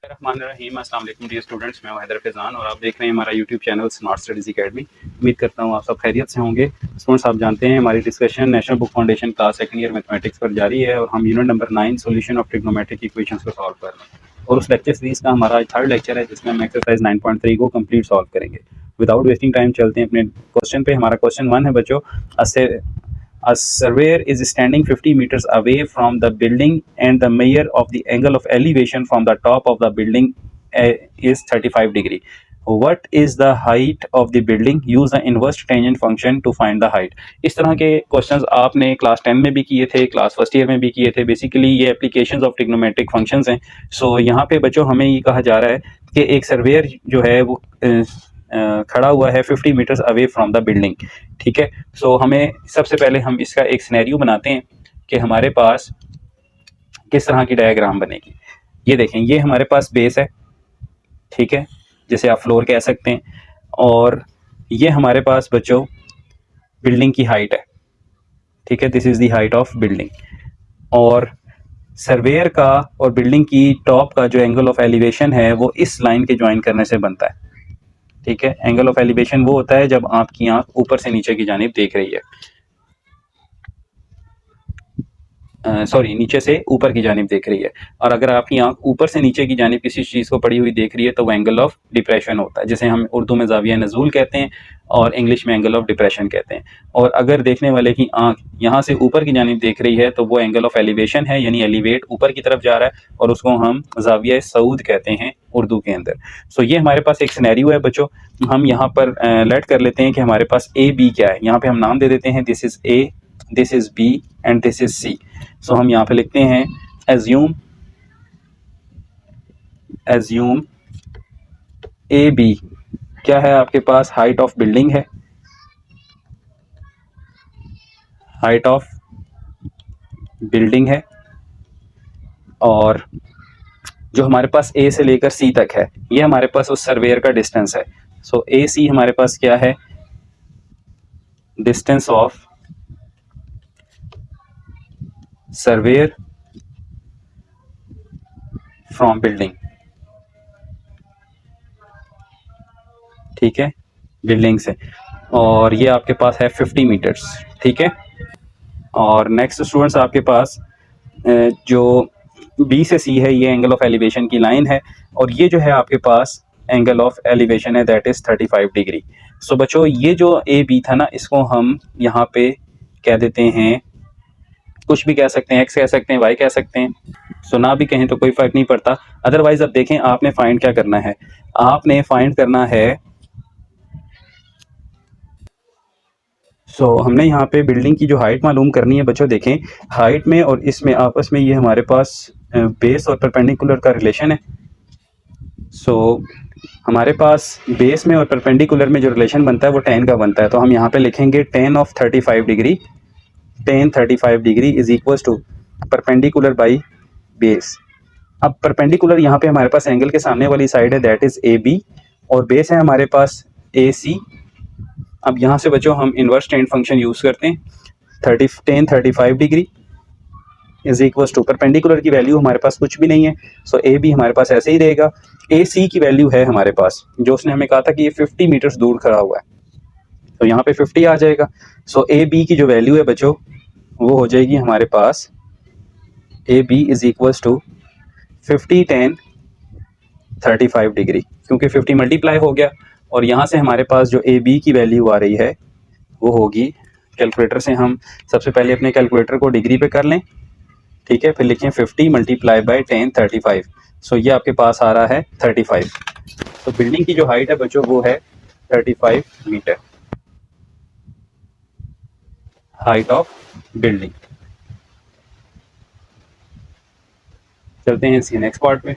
बिस्मिल्लाहिर्रहमानिर्रहीम। अस्सलाम वालेकुम डियर स्टूडेंट्स, मैं हैदर फैज़ान और आप देख रहे हैं हमारा YouTube channel smart studies academy. उम्मीद करता हूँ आप सब खैरियत से होंगे। स्टूडेंट्स, आप जानते हैं हमारी discussion national book foundation class second year mathematics पर जारी है और हम unit number 9 solution of trigonometric equations को सॉल्व कर रहे हैं और उस लेक्चर सीरीज का हमारा थर्ड लेक्चर है जिसमें हम एक्सरसाइज 9.3 को कंप्लीट सॉल्व करेंगे। विदाउट वेस्टिंग टाइम चलते हैं अपने क्वेश्चन पे। हमारा क्वेश्चन 1 है बच्चों, a surveyor is standing 50 meters away from the building and the measure of the angle of elevation from the top of the building is 35 degree. What is the height of the building? Use the inverse tangent function to find the height. इस तरह के questions आपने class 10 में भी किए थे, class first year में भी किए थे। बेसिकली ये एप्लीकेशंस ऑफ ट्रिग्नोमेट्रिक फंक्शंस हैं। सो यहाँ पे बच्चों हमें ये कहा जा रहा है कि एक सर्वेयर जो है वो खड़ा हुआ है 50 metres away from the building. ठीक है, सो हमें सबसे पहले हम इसका एक सिनेरियो बनाते हैं कि हमारे पास किस तरह की डायग्राम बनेगी। ये देखें, ये हमारे पास बेस है, ठीक है, जिसे आप फ्लोर कह सकते हैं, और ये हमारे पास बच्चों बिल्डिंग की हाइट है। ठीक है, this is the height of building. और सर्वेयर का और बिल्डिंग की टॉप का जो एंगल ऑफ एलिवेशन है वो इस लाइन के ज्वाइन करने से बनता है। ठीक है, एंगल ऑफ एलिवेशन वो होता है जब आपकी आंख ऊपर से नीचे की जानिब देख रही है, सॉरी नीचे से ऊपर की जानिब देख रही है। और अगर आपकी आंख ऊपर से नीचे की जानिब किसी चीज़ को पड़ी हुई देख रही है तो वो एंगल ऑफ डिप्रेशन होता है, जिसे हम उर्दू में ज़ाविया नज़ूल कहते हैं और इंग्लिश में एंगल ऑफ डिप्रेशन कहते हैं। और अगर देखने वाले की आंख यहाँ से ऊपर की जानिब देख रही है तो वो एंगल ऑफ एलिवेशन है, यानी एलिवेट ऊपर की तरफ जा रहा है और उसको हम ज़ाविया सऊद कहते हैं उर्दू के अंदर। सो ये हमारे पास एक सिनेरियो है बच्चों। हम यहाँ पर लेट कर लेते हैं कि हमारे पास ए बी क्या है। यहाँ पे हम नाम दे देते हैं, this is A, this is B and this is C. So हम यहाँ पे लिखते हैं एज्यूम ए बी क्या है आपके पास, हाइट ऑफ बिल्डिंग है, हाइट ऑफ बिल्डिंग है, और जो हमारे पास ए से लेकर सी तक है ये हमारे पास उस सर्वेयर का डिस्टेंस है। सो ए सी हमारे पास क्या है, distance of surveyor from building. ठीक है, बिल्डिंग से, और ये आपके पास है 50 मीटर्स। ठीक है, और नेक्स्ट स्टूडेंट्स आपके पास जो बी से सी है ये एंगल ऑफ एलिवेशन की लाइन है, और ये जो है आपके पास एंगल ऑफ एलिवेशन है, दैट इज़ 35 डिग्री। सो बच्चों ये जो ए बी था ना, इसको हम यहाँ पे कह देते हैं, कुछ भी कह सकते हैं, एक्स कह सकते हैं, वाई कह सकते हैं। सो ना भी कहें तो कोई फ़र्क नहीं पड़ता। अदरवाइज अब देखें आपने फाइंड क्या करना है, आपने फाइंड करना है, हमने यहाँ पे बिल्डिंग की जो हाइट मालूम करनी है बच्चों। देखें हाइट में और इसमें आपस में ये हमारे पास बेस और परपेंडिकुलर का रिलेशन है। हमारे पास बेस में और परपेंडिकुलर में जो रिलेशन बनता है वो tan का बनता है। तो हम यहाँ पे लिखेंगे tan of 35 degree, tan 35 degree is equal to perpendicular by base. अब परपेंडिकुलर यहाँ पे हमारे पास एंगल के सामने वाली साइड है, दैट इज़ ए बी, और बेस है हमारे पास ए सी। अब यहाँ से बच्चों हम इन्वर्स टेन फंक्शन यूज़ करते हैं, tan 35 degree is equal to perpendicular की वैल्यू हमारे पास कुछ भी नहीं है, सो ए बी हमारे पास ऐसे ही रहेगा। ए सी की वैल्यू है हमारे पास, जो उसने हमें कहा था कि ये 50 मीटर्स दूर खड़ा हुआ है, तो यहाँ पे 50 आ जाएगा। सो ए बी की जो वैल्यू है बच्चों वो हो जाएगी हमारे पास, A B is equal to 50 tan 35 degree, क्योंकि 50 मल्टीप्लाई हो गया, और यहाँ से हमारे पास जो ए बी की वैल्यू आ रही है वो होगी, कैलकुलेटर से हम सबसे पहले अपने कैलकुलेटर को डिग्री पे कर लें। ठीक है, फिर लिखें 50 मल्टीप्लाई बाई tan 35। सो ये आपके पास आ रहा है 35। तो बिल्डिंग की जो हाइट है बच्चों वो है 35 मीटर, हाइट ऑफ बिल्डिंग। चलते हैं इसके नेक्स्ट पार्ट पे।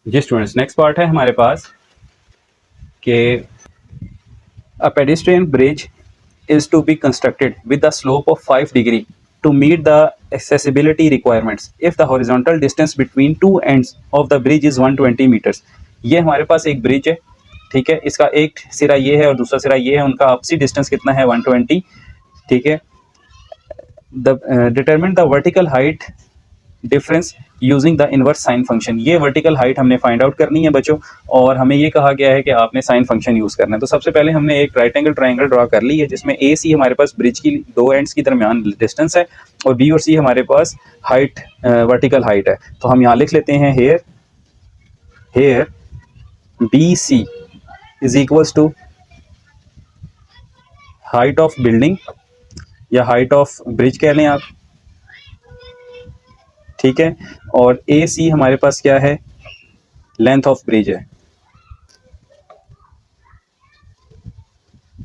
जी स्टूडेंट्स, नेक्स्ट पार्ट है हमारे पास कि a pedestrian bridge is to be constructed with a slope of 5 degree to meet the accessibility requirements if the horizontal distance between two ends of the bridge is 120 meters। ये हमारे पास एक bridge है, ठीक है, इसका एक सिरा ये है और दूसरा सिरा ये है, उनका आपसी डिस्टेंस कितना है 120। ठीक है, determine the vertical height difference using the inverse sine function. ये वर्टिकल हाइट हमने फाइंड आउट करनी है बच्चों, और हमें ये कहा गया है कि आपने साइन फंक्शन यूज़ करना है। तो सबसे पहले हमने एक राइट एंगल ट्राइंगल ड्रा कर ली है, जिसमें ए सी हमारे पास ब्रिज की दो एंड्स की दरमियान डिस्टेंस है, और बी और सी हमारे पास हाइट वर्टिकल हाइट है। तो हम यहाँ लिख लेते हैं here here B C is equals to height of building या हाइट ऑफ ब्रिज कह लें आप, ठीक है। और ए सी हमारे पास क्या है, लेंथ ऑफ ब्रिज है,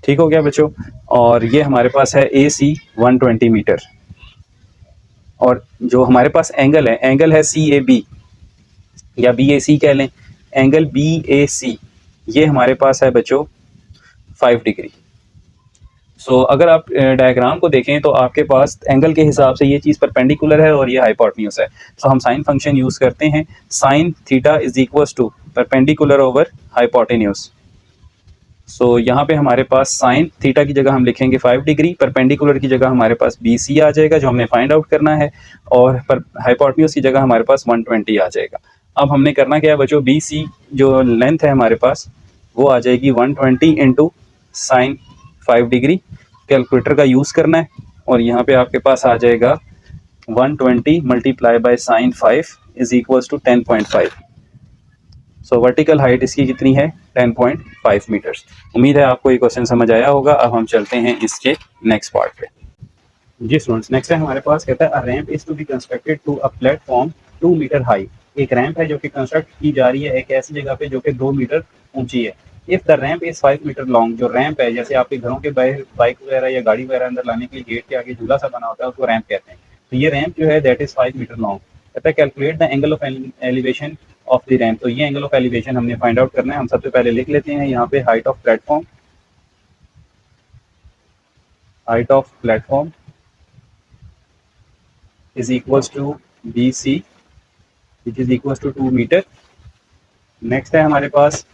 ठीक हो गया बच्चों। और ये हमारे पास है ए सी 120 मीटर, और जो हमारे पास एंगल है सी ए बी या बी ए सी कह लें, एंगल बी ए सी ये हमारे पास है बच्चों 5 डिग्री। सो अगर आप डायग्राम को देखें तो आपके पास एंगल के हिसाब से ये चीज़ परपेंडिकुलर है और ये हाइपोटेन्यूज है। तो हम साइन फंक्शन यूज़ करते हैं, sine theta is equals to perpendicular over hypotenuse. So यहाँ पे हमारे पास साइन थीटा की जगह हम लिखेंगे 5 डिग्री, परपेंडिकुलर की जगह हमारे पास बी सी आ जाएगा जो हमने फाइंड आउट करना है, और पर हाइपोटेन्यूज की जगह हमारे पास 120 आ जाएगा। अब हमने करना क्या है बच्चों, बी सी जो लेंथ है हमारे पास वो आ जाएगी 120 इंटू साइन 5 डिग्री। कैलकुलेटर का यूज़ करना है, और यहाँ पे आपके पास आ जाएगा 120 multiply by sine 5 is equals to 10.5। So vertical height इसकी कितनी है, 10.5 मीटर्स। उम्मीद है आपको ये क्वेश्चन समझ आया होगा। अब हम चलते हैं इसके नेक्स्ट पार्ट पे। जी स्टूडेंट्स, नेक्स्ट है हमारे पास, कहता है a ramp is to be constructed to a platform 2 metre high. एक रैंप है जो कि कंस्ट्रक्ट की जा रही है एक ऐसी जगह पे जो कि 2 मीटर ऊंची है। If the ramp is 5 metre long, जो रैंप है जैसे आपके घरों के बाहर बाइक वगैरह या गाड़ी वगैरह अंदर लाने के लिए गेट के आगे झूला सा बना होता है उसको रैंप कहते हैं। तो ये रैंप जो है दैट इज 5 मीटर लॉन्ग। कहता है calculate the angle of elevation of the ramp. तो ये एंगल ऑफ एलिवेशन हमने फाइंड आउट करना है। हम सबसे पहले लिख लेते हैं यहाँ पे height of platform is equals to BC which is equals to 2 metre. Next है हमारे पास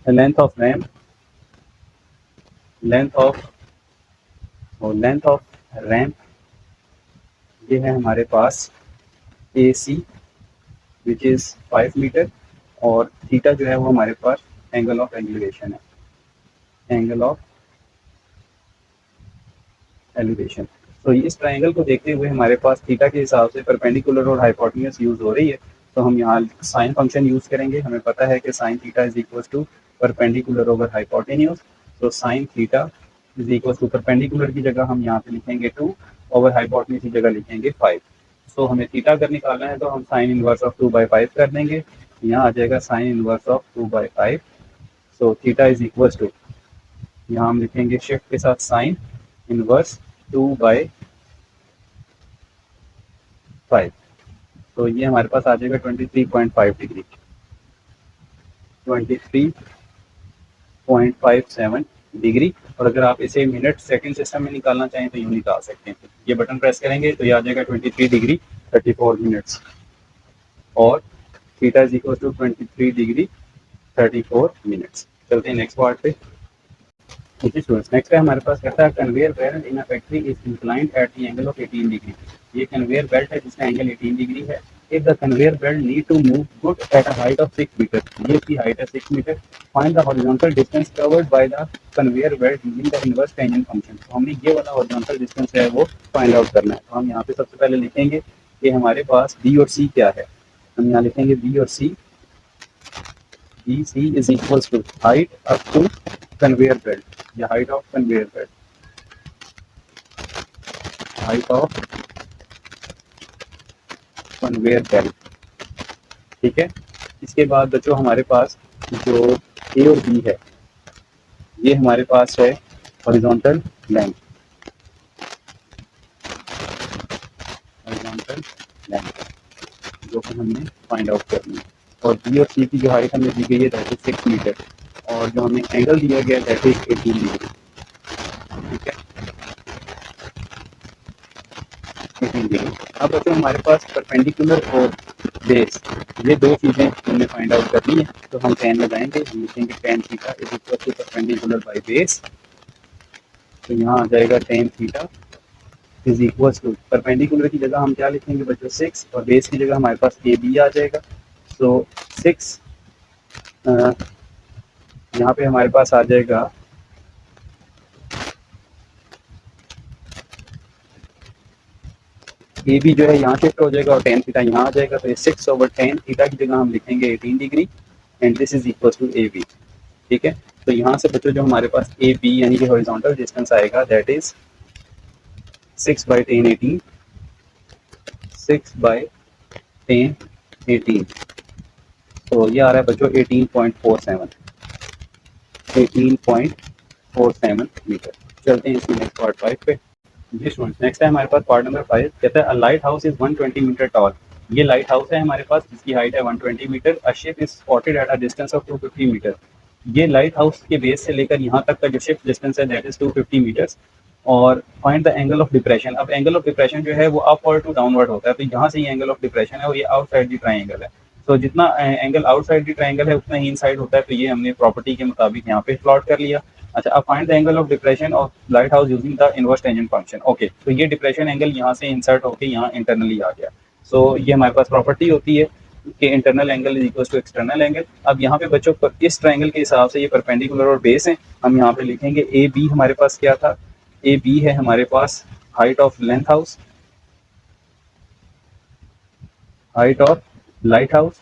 लेंथ ऑफ रैंप ये है हमारे पास AC विच इज 5 मीटर, और थीटा जो है वो हमारे पास एंगल ऑफ एलिवेशन है, तो इस ट्रायंगल को देखते हुए हमारे पास थीटा के हिसाब से परपेंडिकुलर और हाइपोटेन्यूज यूज हो रही है। तो हम यहाँ साइन फंक्शन यूज करेंगे। हमें पता है कि sine theta is equal to perpendicular over hypotenuse. तो sine theta is equal to perpendicular की जगह हम यहाँ पे लिखेंगे 2, ओवर हाइपोटेन्यूज की जगह लिखेंगे 5। सो हमें थीटा अगर निकालना है तो हम साइन इनवर्स ऑफ 2/5 कर देंगे। यहाँ आ जाएगा sine inverse of 2/5। So theta is equal to, यहाँ हम लिखेंगे शिफ्ट के साथ साइन इनवर्स 2/5। तो ये हमारे पास आ जाएगा 23.5 डिग्री, 23.57 डिग्री। और अगर आप इसे मिनट सेकंड सिस्टम में निकालना चाहें तो यूँ निकाल सकते हैं। ये बटन प्रेस करेंगे तो ये आ जाएगा 23 डिग्री 34 मिनट्स, और theta is equal to 23 degree 34 minutes. चलते हैं नेक्स्ट पार्ट पे। नेक्स्ट है हमारे पास, कहता है conveyor belt in a factory is inclined at the angle of 18 degree. ये कन्वेयर बेल्ट है जिसका एंगल 18 डिग्री है। If the conveyor belt need to move good at a height of 6 metre, ये इसकी हाइट है 6 metre. Find the horizontal distance covered by the conveyor belt using the inverse tangent function. तो हमने ये वाला horizontal distance है वो find out करना है। तो हम यहाँ पे सबसे पहले लिखेंगे कि हमारे पास बी और सी क्या है। हम यहाँ लिखेंगे बी और C, B C is equals to height up to conveyor belt या हाइट ऑफ कन्वेयर बेल्ट, ठीक है। इसके बाद बच्चों हमारे पास जो ए और बी है ये हमारे पास है हॉरिजॉन्टल लेंथ, जो कि हमने फाइंड आउट करनी है। और बी और सी की जो हाइट हमें दी गई है दैट इज 6 मीटर, और जो हमें एंगल दिया गया दैट इज 18 डिग्री, ठीक है, 18 डिग्री। अब बच्चों हमारे पास परपेंडिकुलर और बेस ये दो चीज़ें हमने फाइंड आउट करनी है। तो हम टेन लगाएंगे, हम लिखेंगे tan theta is equal to perpendicular by base. तो यहाँ आ जाएगा tan theta is equal to, perpendicular की जगह हम क्या लिखेंगे बच्चों 6 और बेस की जगह हमारे पास ए बी आ जाएगा। सो 6 यहाँ पे हमारे पास आ जाएगा ए बी जो है यहाँ शिफ्ट हो जाएगा और टेन थीटा यहाँ आ जाएगा, तो ये 6/10 थीटा की जगह हम लिखेंगे 18 degree and this is equal to A B. ठीक है, तो यहाँ से बच्चों जो हमारे पास ए बी यानी कि हॉरिजॉन्टल डिस्टेंस आएगा दैट इज 6/10 18, 6/10 18, तो ये आ रहा है बच्चों 18.47 मीटर। चलते हैं इसकी नेक्स्ट पार्ट 5 पे। जी स्टूडेंट्स, नेक्स्ट है हमारे पास पार्ट नंबर 5, कहता है a lighthouse is 120 metre tall. ये लाइट हाउस है हमारे पास जिसकी हाइट है 120 metre. A ship is spotted at a distance of 250 metre. ये लाइट हाउस के बेस से लेकर यहाँ तक का जो शिप डिस्टेंस है दैट इज 250 मीटर्स। और find the angle of depression. अब एंगल ऑफ डिप्रेशन जो है वो अपवर्ड टू डाउनवर्ड होता है, तो यहाँ से ये एंगल ऑफ डिप्रेशन है और ये आउटसाइड दी ट्राइंगल है। तो जितना एंगल आउटसाइड दी ट्राइंगल है उतना ही इनसाइड होता है, तो ये हमने प्रॉपर्टी के मुताबिक यहाँ पे प्लॉट कर लिया। अच्छा, अब find the angle of depression of light house using the inverse tangent function. Okay, तो ये डिप्रेशन एंगल यहाँ से इंसर्ट होकर यहाँ इंटरनली आ गया। सो ये हमारे पास प्रॉपर्टी होती है कि internal angle is equal to external angle. अब यहाँ पे बच्चों पर इस ट्राइंगल के हिसाब से ये परपेंडिकुलर और बेस है, हम यहाँ पे लिखेंगे ए बी। हमारे पास क्या था, ए बी है हमारे पास height of length house, height of lighthouse.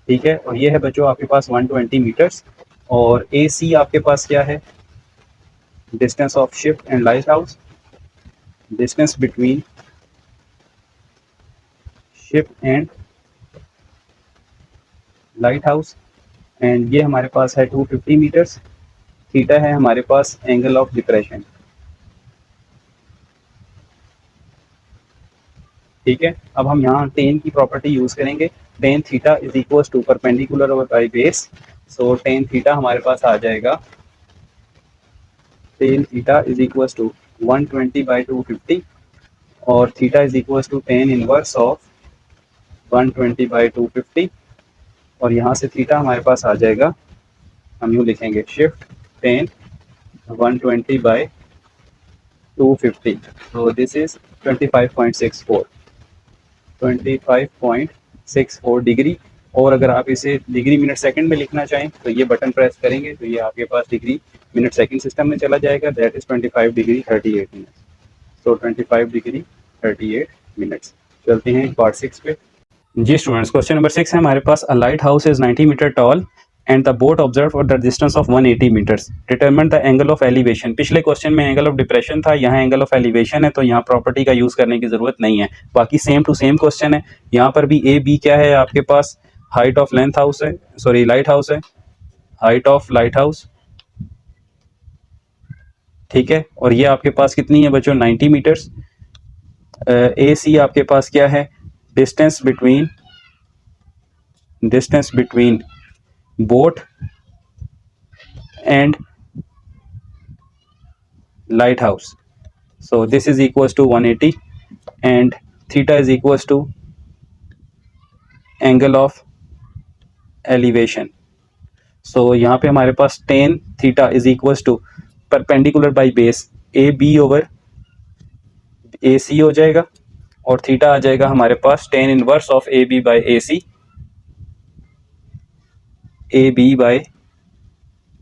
ठीक है, और ये है बच्चों आपके पास 120 मीटर्स। और ए सी आपके पास क्या है, distance of ship and light house, distance between ship and light house. And ये हमारे पास है 250 मीटर्स। थीटा है हमारे पास एंगल ऑफ डिप्रेशन। ठीक है, अब हम यहाँ टेन की प्रॉपर्टी यूज करेंगे। Tan theta is equal to perpendicular over by base. So tan theta हमारे पास आ जाएगा, tan theta is equal to 120/250 और theta is equal to tan inverse of 120/250। और यहाँ से थीटा हमारे पास आ जाएगा, हम यूँ लिखेंगे शिफ्ट टेन 120/250, तो दिस इज 25.64 डिग्री। और अगर आप इसे डिग्री मिनट सेकंड में लिखना चाहें तो ये बटन प्रेस करेंगे तो ये आपके पास डिग्री मिनट सेकंड सिस्टम में चला जाएगा, that is 25 degree 38 minutes. So 25 degree 38 minutes. चलते हैं पार्ट 6 पे। जी स्टूडेंट्स, क्वेश्चन नंबर 6 है हमारे पास, a lighthouse is 90 metre tall and the boat observe for the distance of 180 metres, determine the angle of elevation. पिछले question में angle of depression था, यहाँ एंगल ऑफ एलिवेशन है, तो यहाँ प्रॉपर्टी का यूज करने की जरूरत नहीं है। बाकी सेम टू सेम क्वेश्चन है। यहाँ पर भी ए बी क्या है आपके पास, हाइट ऑफ लेंथ हाउस है, सॉरी लाइट हाउस है, हाइट ऑफ लाइट हाउस। ठीक है, और ये आपके पास कितनी है बच्चों, 90 मीटर्स। ए सी आपके पास क्या है, distance between boat and light house. So this is equals to 180 and theta is equals to angle of elevation. So यहाँ पे हमारे पास tan theta is equals to perpendicular by base AB over AC हो जाएगा और theta आ जाएगा हमारे पास tan inverse of AB by AC, AB by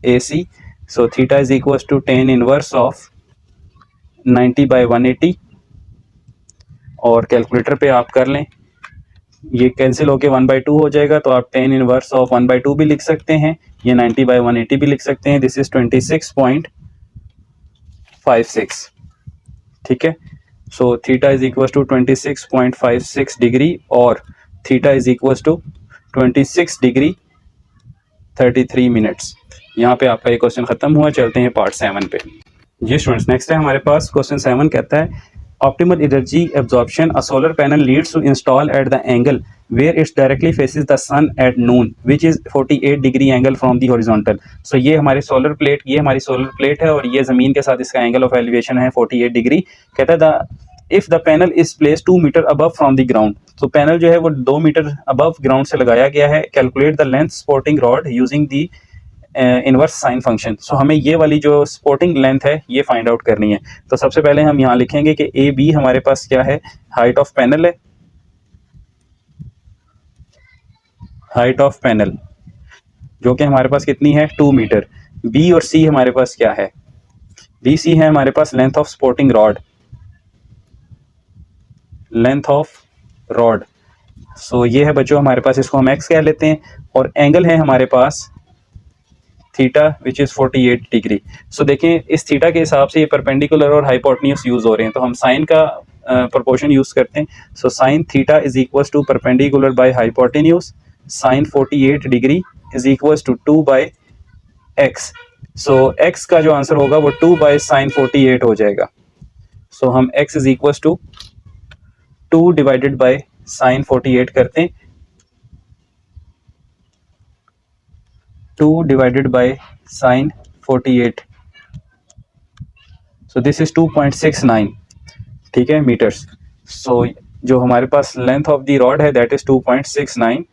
AC. So theta is equals to tan inverse of 90/180 और calculator पे आप कर लें, ये कैंसिल होके 1/2 हो जाएगा, तो आप tan इनवर्स ऑफ 1/2 भी लिख सकते हैं, ये 90/180 भी लिख सकते हैं। This is 26.56। ठीक है, so theta is equal to 26.56 degree और theta is equal to 26 degree 33 minutes. यहाँ पे आपका ये क्वेश्चन खत्म हुआ। चलते हैं पार्ट 7 पे। जी स्टूडेंट्स, नेक्स्ट है हमारे पास क्वेश्चन 7, कहता है optimal energy absorption a solar panel leads to install at the angle where it's directly faces the sun at noon which is 48 degree angle from the horizontal. So ये हमारी solar plate, ये हमारी solar plate है और ये जमीन के साथ इसका एंगल ऑफ एलिवेशन है 48 डिग्री। कहता है the if the panel is place 2 metre above from the ground, तो पैनल जो है वो 2 मीटर अबव ग्राउंड से लगाया गया है। Calculate the length supporting rod using the inverse sine function. So हमें ये वाली जो सपोर्टिंग लेंथ है ये फाइंड आउट करनी है। तो सबसे पहले हम यहाँ लिखेंगे कि ए बी हमारे पास क्या है, हाइट ऑफ पैनल है, हाइट ऑफ पैनल जो कि हमारे पास कितनी है 2 मीटर। बी और सी हमारे पास क्या है, बी सी है हमारे पास length of supporting rod, length of rod. So ये है बच्चों हमारे पास, इसको हम एक्स कह लेते हैं, और एंगल है हमारे पास थीटा विच इज़ 48 डिग्री। सो देखें इस थीटा के हिसाब से ये परपेंडिकुलर और हाइपोटेन्यूज यूज़ हो रहे हैं, तो हम साइन का प्रोपोर्शन यूज़ करते हैं। So sine theta is equals to perpendicular by hypotenuse, sine 48 degree is equals to 2 by X. So X का जो आंसर होगा वो 2 बाय साइन 48 हो जाएगा। सो हम X is equals to 2 divided by sine 48 करते हैं, 2 divided by sine 48। So this is 2.69, ठीक है, मीटर्स। सो जो हमारे पास लेंथ ऑफ द रॉड है दैट इज 2.69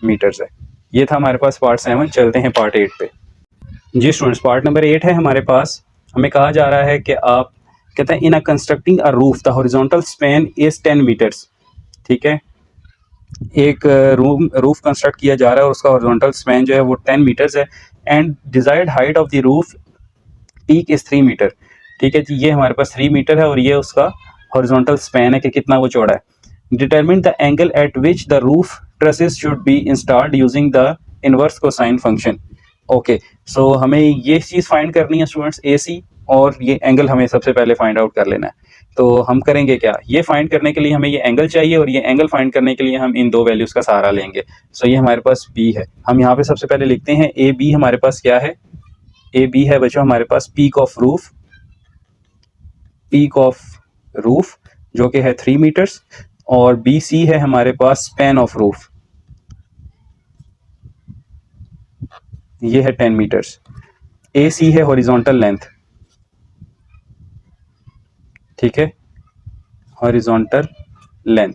मीटर्स है। ये था हमारे पास पार्ट 7। चलते हैं पार्ट 8 पे। जी स्टूडेंट्स, पार्ट नंबर 8 है हमारे पास। हमें कहा जा रहा है कि आप कहते हैं in a constructing a roof the horizontal span is 10 metres, ठीक है, एक रूफ कंस्ट्रक्ट किया जा रहा है और उसका हॉरिजॉन्टल स्पैन जो है वो 10 मीटर्स है, and desired height of the roof peak is 3 metre, ठीक है जी। ये हमारे पास 3 मीटर है और ये उसका हॉरिजॉन्टल स्पैन है कि कितना वो चौड़ा है। Determine the angle at which the roof trusses should be installed using the inverse cosine function. Okay, so हमें ये चीज़ फाइंड करनी है स्टूडेंट्स, ए सी, और ये एंगल हमें सबसे पहले फाइंड आउट कर लेना है। तो हम करेंगे क्या, ये फाइंड करने के लिए हमें ये एंगल चाहिए, और ये एंगल फाइंड करने के लिए हम इन दो वैल्यूज़ का सहारा लेंगे। सो ये हमारे पास बी है, हम यहाँ पे सबसे पहले लिखते हैं ए बी हमारे पास क्या है, ए बी है बच्चों हमारे पास peak of roof, peak of roof जो कि है 3 मीटर्स, और बी सी है हमारे पास स्पैन ऑफ रूफ, ये है 10 मीटर्स। ए सी है हॉरिजॉन्टल लेंथ, ठीक है, हॉरिजॉन्टल लेंथ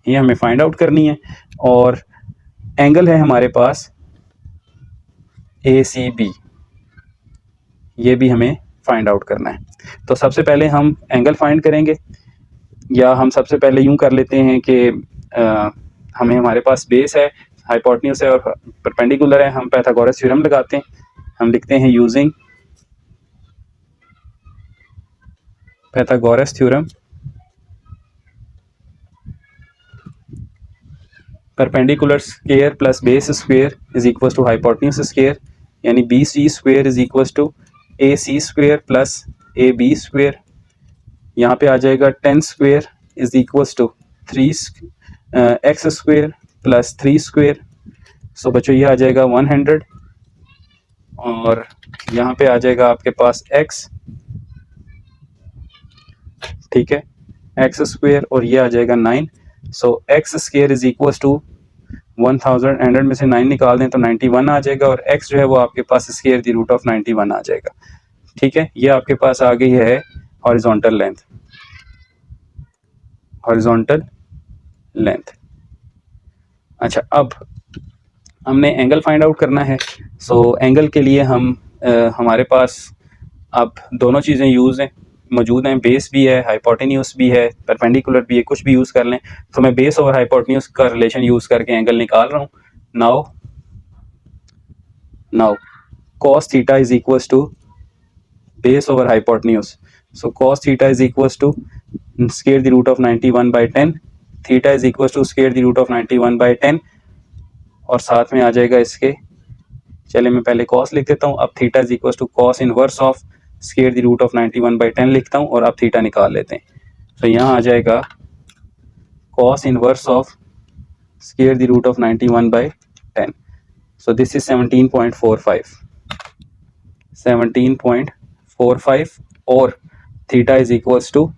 ये हमें फाइंड आउट करनी है, और एंगल है हमारे पास ए सी बी, ये भी हमें फाइंड आउट करना है। तो सबसे पहले हम एंगल फाइंड करेंगे, या हम सबसे पहले यूं कर लेते हैं कि हमें हमारे पास बेस है, हाइपोटेन्यूज है और परपेंडिकुलर है, हम पाइथागोरस थ्योरम लगाते हैं। हम लिखते हैं using Pythagoras theorem, perpendicular square plus base square is equal to hypotenuse square, यानी B C square is equal to A C square plus A B square. यहाँ पे आ जाएगा 10 square is equal to 3 x square plus 3 square. So बच्चों ये आ जाएगा 100, और यहाँ पे आ जाएगा आपके पास x, ठीक है, एक्स स्क्वायर, और ये आ जाएगा 9। So x square is equal to 1000, 100 में से 9 निकाल दें तो 91 आ जाएगा, और x जो है वो आपके पास स्क्वायर द रूट ऑफ 91 आ जाएगा, ठीक है। ये आपके पास आ गई है हॉरिजॉन्टल लेंथ, हॉरिजॉन्टल लेंथ। अच्छा, अब हमने एंगल फाइंड आउट करना है। सो एंगल के लिए हम हमारे पास अब दोनों चीज़ें यूज़ हैं, मौजूद हैं, बेस भी है, हाइपोटेन्यूज भी है, परपेंडिकुलर भी है, कुछ भी यूज़ कर लें। तो मैं बेस और हाइपोटेन्यूज का रिलेशन यूज़ करके एंगल निकाल रहा हूँ। Now cos theta is equals to base over hypotenuse. So cos theta is equals to square the root of 91/10, theta is equals to square the root of 91/10, और साथ में आ जाएगा इसके, चले मैं पहले cos लिख देता हूँ, अब theta is equals to cos inverse of square the root of 91/10 लिखता हूँ, और अब थीटा निकाल लेते हैं। तो यहाँ आ जाएगा cos inverse of square the root of 91/10। So this is 17.45, 17.45, और थीटा इज इक्वल्स टू,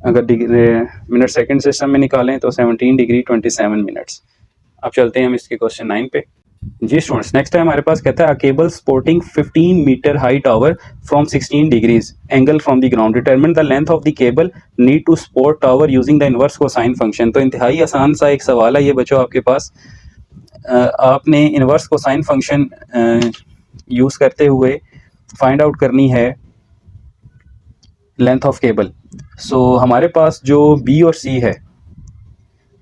अगर मिनट सेकंड सिस्टम में निकालें तो 17 डिग्री 27 मिनट्स। अब चलते हैं हम इसके क्वेश्चन 9 पे। जी स्टूडेंट्स, नेक्स्ट है हमारे पास, कहता है cable supporting 15 meter high tower from 16 degrees angle from the ground, determine the length of the cable need to support tower using the inverse cosine function. तो इंतहाई आसान सा एक सवाल है ये बच्चों आपके पास। आपने इन्वर्स कोसाइन फंक्शन यूज़ करते हुए फाइंड आउट करनी है लेंथ ऑफ केबल। सो हमारे पास जो बी और सी है,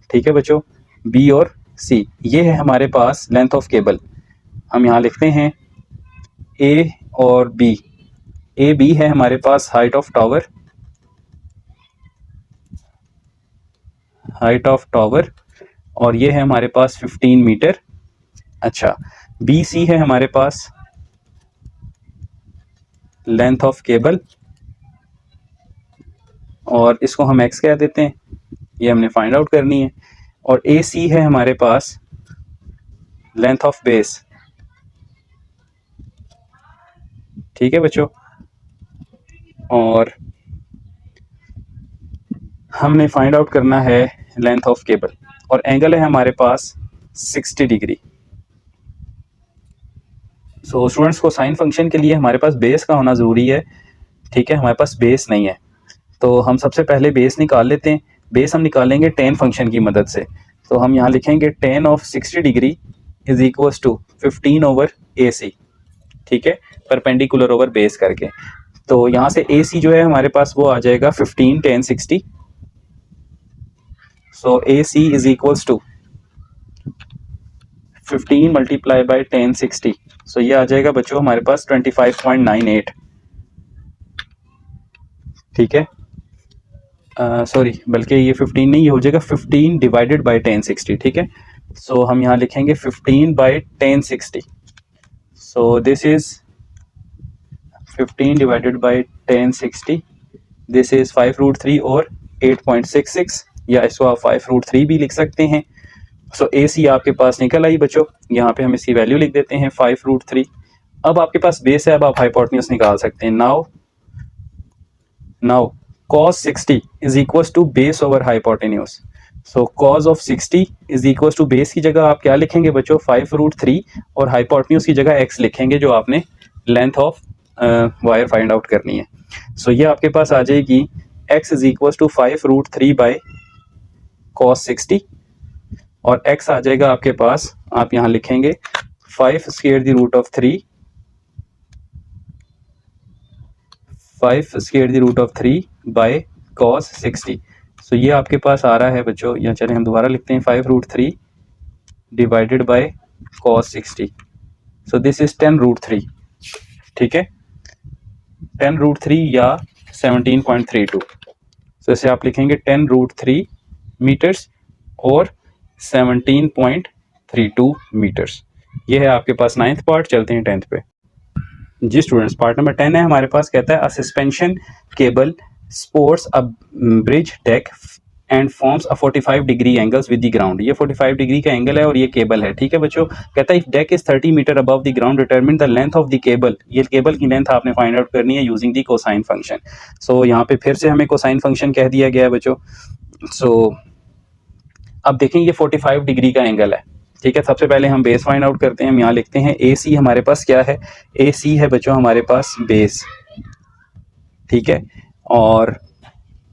ठीक है बच्चों, बी और सी, ये है हमारे पास लेंथ ऑफ केबल। हम यहाँ लिखते हैं ए और बी। ए बी है हमारे पास height of tower, height of tower, और ये है हमारे पास 15 मीटर। अच्छा, बी सी है हमारे पास लेंथ ऑफ केबल, और इसको हम एक्स कह देते हैं, ये हमने फाइंड आउट करनी है। और ए सी है हमारे पास लेंथ ऑफ बेस, ठीक है बच्चों, और हमने फाइंड आउट करना है लेंथ ऑफ केबल, और एंगल है हमारे पास 60 डिग्री। सो स्टूडेंट्स को साइन फंक्शन के लिए हमारे पास बेस का होना ज़रूरी है, ठीक है। हमारे पास बेस नहीं है, तो हम सबसे पहले बेस निकाल लेते हैं। बेस हम निकालेंगे टेन फंक्शन की मदद से। तो हम यहाँ लिखेंगे tan of 60 degree is equals to 15 over A C, ठीक है, परपेंडिकुलर ओवर बेस करके। तो यहाँ से ए सी जो है हमारे पास वो आ जाएगा 15 10 60। So A C is equals to 15 multiply by 10 60। So ये आ जाएगा बच्चों हमारे पास 25.98, ठीक है। सॉरी, बल्कि ये 15 नहीं, ये हो जाएगा 15 डिवाइडेड बाई 1060, ठीक है। सो हम यहाँ लिखेंगे 15 by 1060। So this is 15 divided by 1060, this is 5√3 और 8.66, या इसको आप 5√3 भी लिख सकते हैं। सो ए सी आपके पास निकल आई बच्चों, यहाँ पे हम इसकी वैल्यू लिख देते हैं 5√3। अब आपके पास बेस है, अब आप हाइपोटेन्यूज निकाल सकते हैं। Now cos 60 is equals to base over hypotenuse. So cos of 60 is equals to base की जगह आप क्या लिखेंगे बच्चों, 5√3, और हाइपोटेन्यूज की जगह x लिखेंगे, जो आपने length of wire find out करनी है। सो ये आपके पास आ जाएगी x is equals to 5√3 by cos 60, और x आ जाएगा आपके पास, आप यहाँ लिखेंगे 5 square the root of 3, 5 square the root of 3 by cos 60। So ये आपके पास आ रहा है बच्चों, या चलें हम दोबारा लिखते हैं 5√3 divided by cos 60। So this is 10√3, ठीक है, 10√3 या 17.32। सो इसे आप लिखेंगे 10√3 मीटर्स और 17.32 मीटर्स। ये है आपके पास 9th पार्ट। चलते हैं 10th पे। जी स्टूडेंट्स, पार्ट नंबर 10 है हमारे पास। कहता है अ suspension cable sports a bridge deck and forms a 45 degree angles with the ground. ये 45 डिग्री का एंगल है और ये केबल है, ठीक है बच्चों। कहता है if deck is 30 meter above the ground determine the length of the cable. ये केबल की लेंथ आपने फाइंड आउट करनी है using the cosine function. So यहाँ पे फिर से हमें कोसाइन फंक्शन कह दिया गया है बच्चों। सो अब देखें ये 45 डिग्री का एंगल है, ठीक है। सबसे पहले हम बेस फाइंड आउट करते हैं। हम यहाँ लिखते हैं ए सी हमारे पास क्या है, ए सी है बच्चों हमारे पास बेस, ठीक है। और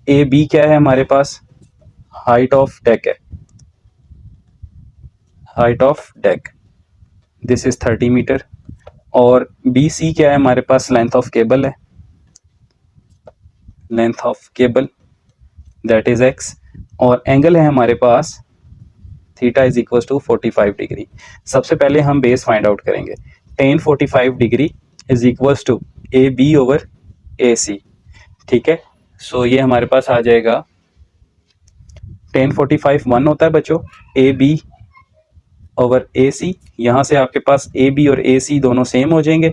ए बी क्या है हमारे पास, हाइट ऑफ डेक है, height of deck, this is 30 metre. और बी सी क्या है हमारे पास, लेंथ ऑफ केबल है, length of cable that is x. और एंगल है हमारे पास theta is equal to 45 degree. सबसे पहले हम बेस फाइंड आउट करेंगे। tan 45 degree is equal to A B over A C, ठीक है। सो ये हमारे पास आ जाएगा tan 45 1 होता है बच्चों, ए बी ओवर ए सी। यहाँ से आपके पास ए बी और ए सी दोनों सेम हो जाएंगे,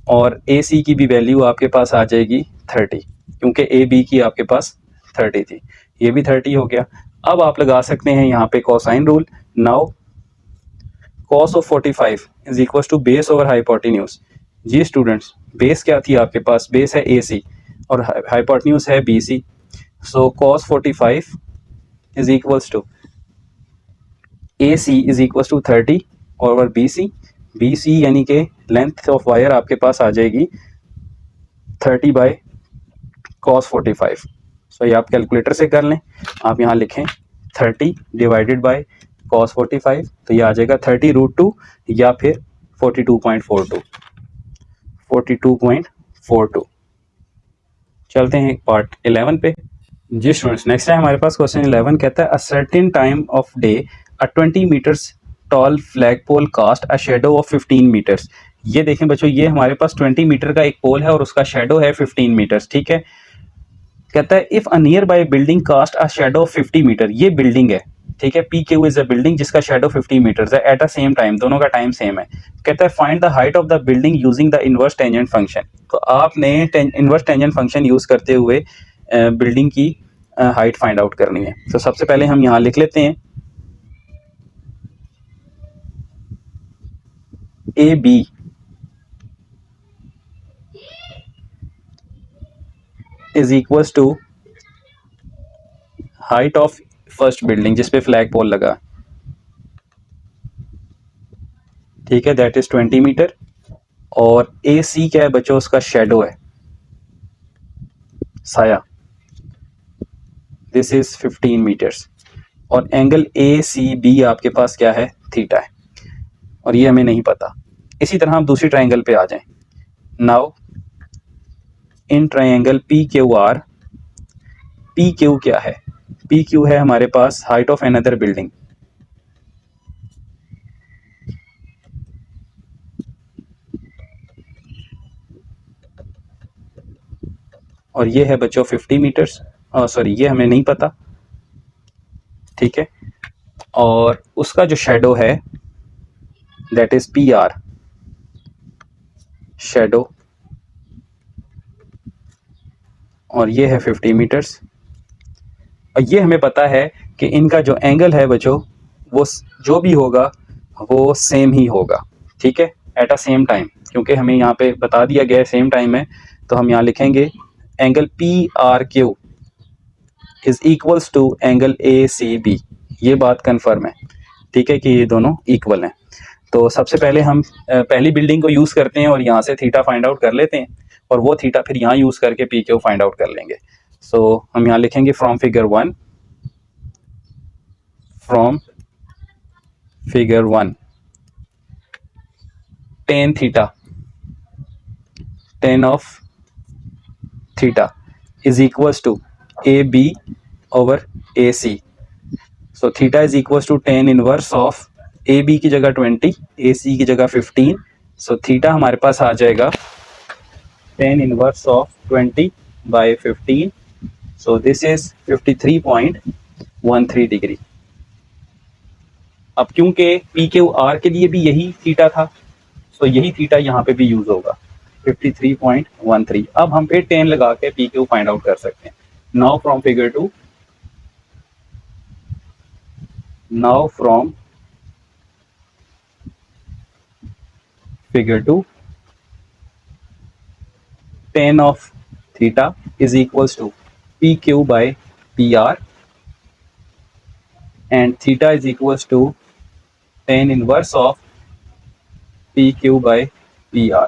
और ए सी की भी वैल्यू आपके पास आ जाएगी 30, क्योंकि ए बी की आपके पास 30 थी, ये भी 30 हो गया। अब आप लगा सकते हैं यहाँ पे cosine rule. Now cos of 45 is equal to base over hypotenuse. जी स्टूडेंट्स, बेस क्या थी आपके पास, बेस है ए सी और हाइपोटेन्यूज है B C. So cos 45 is equal to A C is equal to 30 over B C यानी कि लेंथ ऑफ वायर आपके पास आ जाएगी 30 बाय cos 45। सो ये आप कैलकुलेटर से कर लें। आप यहाँ लिखें 30 डिवाइडेड बाय cos 45, तो ये आ जाएगा 30√2 या फिर 42.42। 42.42। चलते हैं पार्ट 11 पे। जी स्टूडेंट्स, नेक्स्ट है हमारे पास क्वेश्चन 11 कहता है a certain time of day a 20 meters tall flag pole cast a shadow of 15 meters. ये देखें बच्चों, ये हमारे पास 20 मीटर का एक पोल है और उसका शेडो है 15 मीटर्स, ठीक है। कहता है if a nearby building cast a shadow of 50 meter, ये बिल्डिंग है, ठीक है। P Q is a building जिसका शेडो 50 मीटर्स है एट अ सेम टाइम, दोनों का टाइम सेम है। कहता है find the height of the building using the inverse tangent function. तो आपने इनवर्स टेंजेंट फंक्शन यूज करते हुए बिल्डिंग की हाइट फाइंड आउट करनी है। तो सबसे पहले हम यहाँ लिख लेते हैं A B is equals to height of first building जिसपे फ्लैग पोल लगा, ठीक है, दैट इज 20 मीटर। और ए सी क्या है बच्चों, उसका शेडो है, साया, दिस इज 15 मीटर्स। और एंगल ए सी बी आपके पास क्या है, थीटा है, और ये हमें नहीं पता। इसी तरह हम दूसरी ट्राइंगल पे आ जाएं। Now in triangle P Q R, P Q क्या है, पी क्यू है हमारे पास हाइट ऑफ अनदर बिल्डिंग, और ये है बच्चों 50 मीटर्स, सॉरी ये हमें नहीं पता, ठीक है। और उसका जो शेडो है that is P R, shadow, और ये है 50 मीटर्स। और ये हमें पता है कि इनका जो एंगल है बच्चों वो जो भी होगा वो सेम ही होगा, ठीक है, एट अ सेम टाइम, क्योंकि हमें यहाँ पे बता दिया गया है सेम टाइम है। तो हम यहाँ लिखेंगे angle P R Q is equals to angle A C B. ये बात कन्फर्म है, ठीक है, कि ये दोनों इक्वल हैं। तो सबसे पहले हम पहली बिल्डिंग को यूज़ करते हैं और यहाँ से थीटा फाइंड आउट कर लेते हैं, और वो थीटा फिर यहाँ यूज़ करके पी क्यू फाइंड आउट कर लेंगे। सो हम यहाँ लिखेंगे from figure 1, from figure 1 tan theta, tan of theta is equals to AB over AC. So theta is equals to tan inverse of AB की जगह 20, AC की जगह 15. So theta हमारे पास आ जाएगा tan inverse of 20 by 15. So this is 53.13 degree. अब क्योंकि पी क्यू आर के लिए भी यही थीटा था, तो यही थीटा यहाँ पे भी यूज होगा 53.13। अब हम फिर 10 लगा के पी क्यू फाइंड आउट कर सकते हैं। Now from figure 2, now from figure 2 tan of theta is equals to pq by pr, and theta is equals to tan inverse of pq by pr।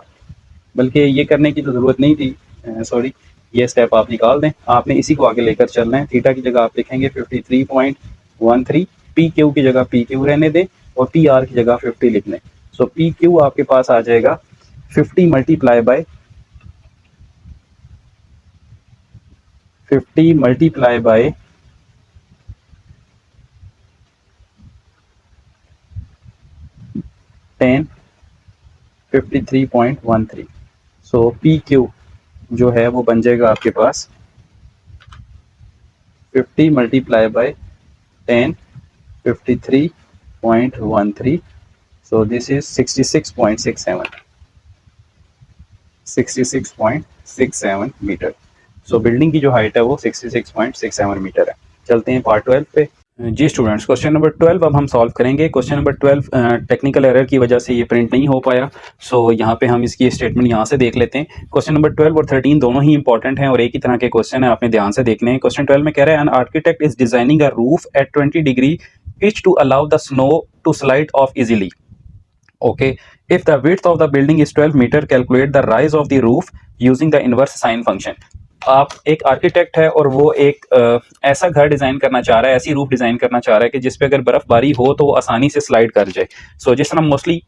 बल्कि ये करने की तो ज़रूरत नहीं थी, सॉरी, ये स्टेप आप निकाल दें, आपने इसी को आगे लेकर चलना है। थीटा की जगह आप लिखेंगे 53.13, पी क्यू की जगह पी क्यू रहने दें और पी आर की जगह 50 लिख लें। सो पी क्यू आपके पास आ जाएगा 50 multiply by 50 multiply by 10, 53.13। So P Q जो है वो बन जाएगा आपके पास 50 multiply by 10, 53.13। So this is 66.67, 66.67 meter. So building की जो हाइट है वो 66.67 मीटर है। चलते हैं पार्ट 12 पे। जी स्टूडेंट्स, क्वेश्चन नंबर 12 अब हम सॉल्व करेंगे। क्वेश्चन नंबर 12 टेक्निकल एरर की वजह से ये प्रिंट नहीं हो पाया, सो यहाँ पे हम इसकी स्टेटमेंट यहाँ से देख लेते हैं। क्वेश्चन नंबर 12 और 13 दोनों ही इंपॉर्टेंट हैं और एक ही तरह के क्वेश्चन है, आपने ध्यान से देखने हैं। क्वेश्चन 12 में कह रहा है an architect is designing a roof at 20 degree pitch to allow the snow to slide off easily. Okay, if the width of the building is 12 meter, calculate the rise of the roof using the inverse sine function. आप एक architect है और वो एक ऐसा घर design करना चाह रहा है, ऐसी रूफ डिज़ाइन करना चाह रहा है कि जिस पे अगर बर्फ़बारी हो तो वो आसानी से स्लाइड कर जाए। सो जिस तरह मोस्टली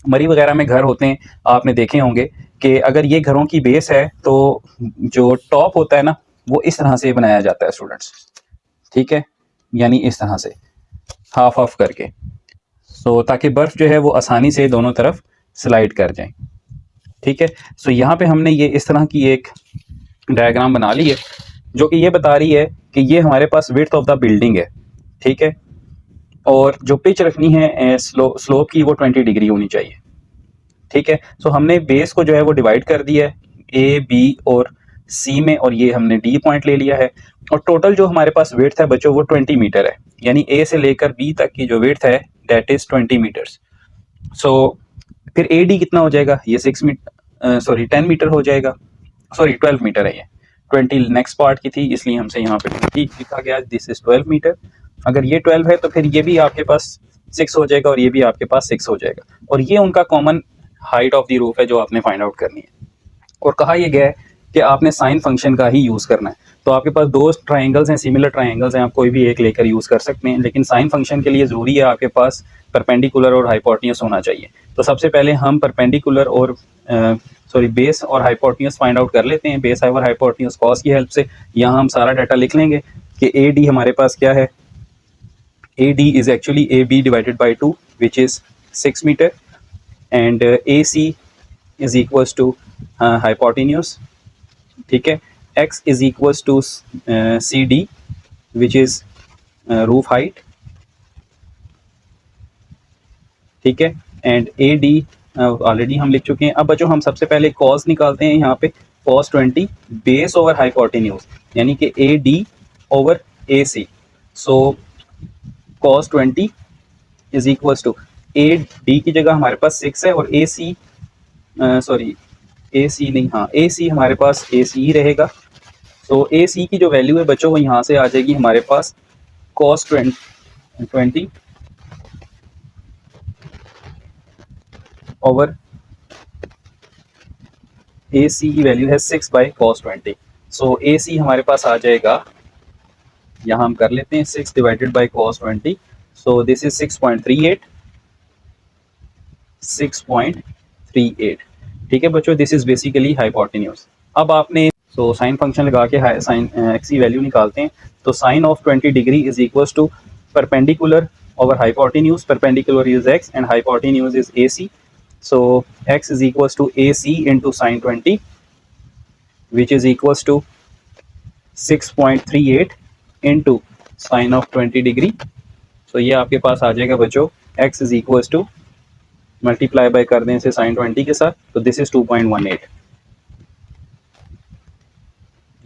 मरी वगैरह में घर होते हैं, आपने देखे होंगे कि अगर ये घरों की बेस है तो जो टॉप होता है ना, वो इस तरह से बनाया जाता है स्टूडेंट्स, ठीक है, यानी इस तरह से हाफ हाफ करके, सो ताकि बर्फ़ जो है वो आसानी से दोनों तरफ स्लाइड कर जाए, ठीक है। सो यहाँ पे हमने ये इस तरह की एक डायग्राम बना ली है जो कि ये बता रही है कि ये हमारे पास विड्थ ऑफ द बिल्डिंग है, ठीक है, और जो पिच रखनी है स्लोप की वो 20 डिग्री होनी चाहिए, ठीक है। सो हमने बेस को जो है वो डिवाइड कर दिया है ए बी और सी में, और ये हमने डी पॉइंट ले लिया है, और टोटल जो हमारे पास विड्थ है बच्चों वो 20 मीटर है, यानी ए से लेकर बी तक की जो विड्थ है दैट इज 20 मीटर्स। सो फिर ए डी कितना हो जाएगा, ये 10 मीटर हो जाएगा, सॉरी 12 मीटर है, ये 20 नेक्स्ट पार्ट की थी इसलिए हमसे यहाँ पे 20 लिखा गया, दिस इज 12 मीटर। अगर ये 12 है तो फिर ये भी आपके पास 6 हो जाएगा और ये भी आपके पास 6 हो जाएगा, और ये उनका common height of the roof है जो आपने फाइंड आउट करनी है। और कहा यह गया है कि आपने साइन फंक्शन का ही यूज़ करना है। तो आपके पास दो ट्राइंगल्स हैं, सिमिलर ट्राइंगल्स हैं, आप कोई भी एक लेकर यूज़ कर सकते हैं, लेकिन साइन फंक्शन के लिए ज़रूरी है आपके पास परपेंडिकुलर और हाइपोटेन्यूस होना चाहिए। तो सबसे पहले हम परपेंडिकुलर और बेस और हाइपोटेन्यूस फाइंड आउट कर लेते हैं, बेस और हाइपोटेन्यूस कॉस की हेल्प से। यहाँ हम सारा डाटा लिख लेंगे कि ए डी हमारे पास क्या है, A D is actually A B divided by 2 which is 6 meter, and A C is equals to hypotenuse, ठीक है, x is equals to C D which is roof height, ठीक है, एंड ए डी ऑलरेडी हम लिख चुके हैं। अब बच्चों हम सबसे पहले कॉस निकालते हैं, यहाँ पे कॉस 20 बेस ओवर हाइपोटेन्यूस, यानी कि A D over A C. So cos 20 is equals to A D की जगह हमारे पास 6 है, और ए सी ए सी नहीं, हाँ ए सी हमारे पास ए सी ही रहेगा। तो ए सी की जो वैल्यू है बच्चों वो यहाँ से आ जाएगी हमारे पास कॉस 20 ओवर ए सी की वैल्यू है 6 बाई कॉस 20। सो ए सी हमारे पास आ जाएगा, यहाँ हम कर लेते हैं 6 divided by cos 20, so this is 6.38, ठीक है बच्चों, दिस इज बेसिकली हाइपोटेन्यूस। अब आपने साइन फंक्शन लगा के साइन एक्स की वैल्यू निकालते हैं, तो sine of 20 degree is equals to perpendicular over hypotenuse, perpendicular is X and hypotenuse is A C. So x is equals to AC into sin 20, which is equals to 6.38 into sin of 20 degree. so ये आपके पास आ जाएगा बच्चों x is equals to multiply by कर दें इसे sin 20 के साथ, तो दिस इज 2.18।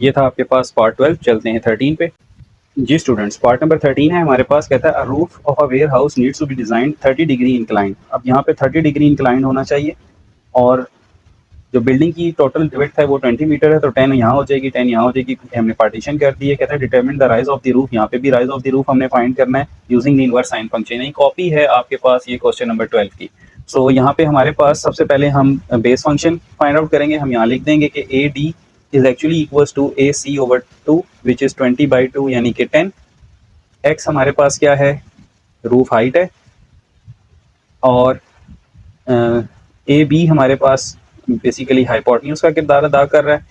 ये था आपके पास पार्ट 12। चलते हैं 13 पे। जी स्टूडेंट्स, पार्ट नंबर 13 है हमारे पास। कहता है a roof of a warehouse needs to be design 30 degree incline. अब यहाँ पे 30 डिग्री इंक्लाइन होना चाहिए, और जो बिल्डिंग की टोटल विड्थ है वो 20 मीटर है, तो 10 यहाँ हो जाएगी, 10 यहाँ हो जाएगी, क्योंकि हमने पार्टीशन कर दी है। कहता है determine the rise of the roof, यहाँ पे भी राइज ऑफ द रूफ हमने फाइंड करना है using the inverse sine function. ये कॉपी है आपके पास ये क्वेश्चन नंबर 12 की। सो यहाँ पे हमारे पास सबसे पहले हम बेस फंक्शन फाइंड आउट करेंगे। हम यहाँ लिख देंगे कि A D is actually equals to A C over 2 which is 20/2 यानी कि 10। एक्स हमारे पास क्या है, रूफ हाइट है, और ए बी हमारे पास बेसिकली हाइपोटेन्यूस का किरदार अदा कर रहा है,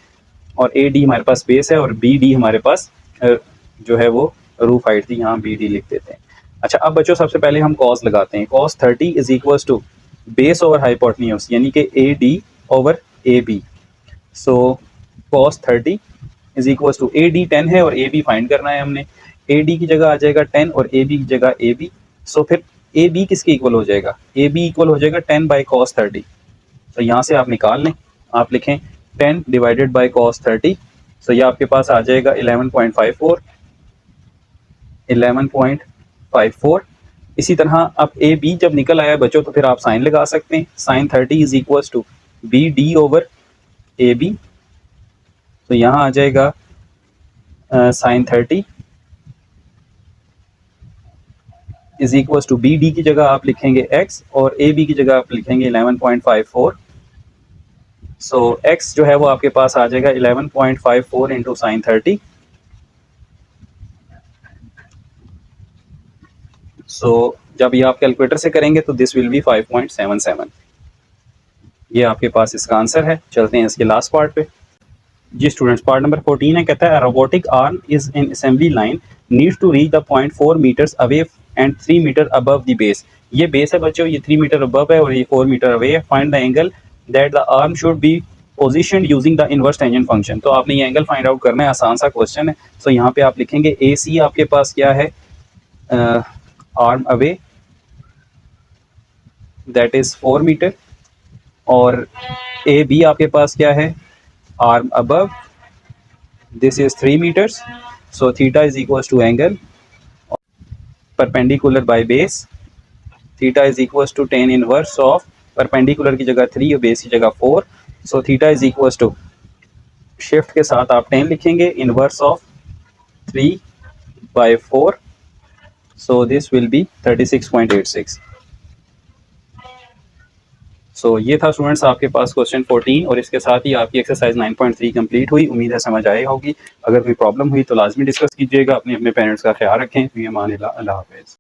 और ए डी हमारे पास बेस है, और बी डी हमारे पास जो है वो रूफ हाइट थी, यहाँ बी डी लिख देते हैं। अच्छा, अब बच्चों सबसे पहले हम कॉस लगाते हैं। Cos 30 is equals to base over hypotenuse यानी कि A D over A B. So cos 30 is equals to A D 10 है और ए बी फाइंड करना है हमने। ए डी की जगह आ जाएगा 10 और ए बी की जगह ए बी। सो फिर ए बी किसके इक्वल हो जाएगा, ए बी इक्वल हो जाएगा 10 बाई कॉस 30। तो यहाँ से आप निकाल लें, आप लिखें 10 डिवाइडेड बाई कॉस 30। सो ये आपके पास आ जाएगा 11.54। इसी तरह अब ए बी जब निकल आया बच्चों तो फिर आप साइन लगा सकते हैं। Sine 30 is equals to B D over A B. तो यहाँ आ जाएगा sine 30 is equals to B D की जगह आप लिखेंगे x और ए बी की जगह आप लिखेंगे 11.54 सो x जो है वो आपके पास आ जाएगा 11.54 इंटू साइन 30। सो जब ये आप कैलकुलेटर से करेंगे तो दिस विल बी 5.77। ये आपके पास इसका आंसर है। चलते हैं इसके लास्ट पार्ट पे। जी स्टूडेंट्स, पार्ट नंबर 14 है, कहता है robotic arm is in assembly line needs to reach the point 4 meters away and 3 meter above the base. ये बेस है बच्चों, ये 3 मीटर अबव है और ये 4 मीटर अवे है। Find the angle that the arm should be position using the inverse tangent function. तो आपने ये एंगल फाइंड आउट करना है, आसान सा क्वेश्चन है। सो यहाँ पे आप लिखेंगे ए सी आपके पास क्या है, arm away that is 4 meter, और ए बी आपके पास क्या है, arm above, this is 3 meters, so theta is equals to angle perpendicular by base, theta is equals to tan inverse of perpendicular की जगह 3 और base की जगह 4, so theta is equals to shift के साथ आप tan लिखेंगे, inverse of 3 by 4, so this will be 36.86। सो ये था स्टूडेंट्स आपके पास क्वेश्चन 14, और इसके साथ ही आपकी एक्सरसाइज 9.3 कंप्लीट हुई। उम्मीद है समझ आई होगी। अगर कोई प्रॉब्लम हुई तो लाजमी डिस्कस कीजिएगा। अपने पेरेंट्स का ख्याल रखें। अल्लाह हाफ़िज़।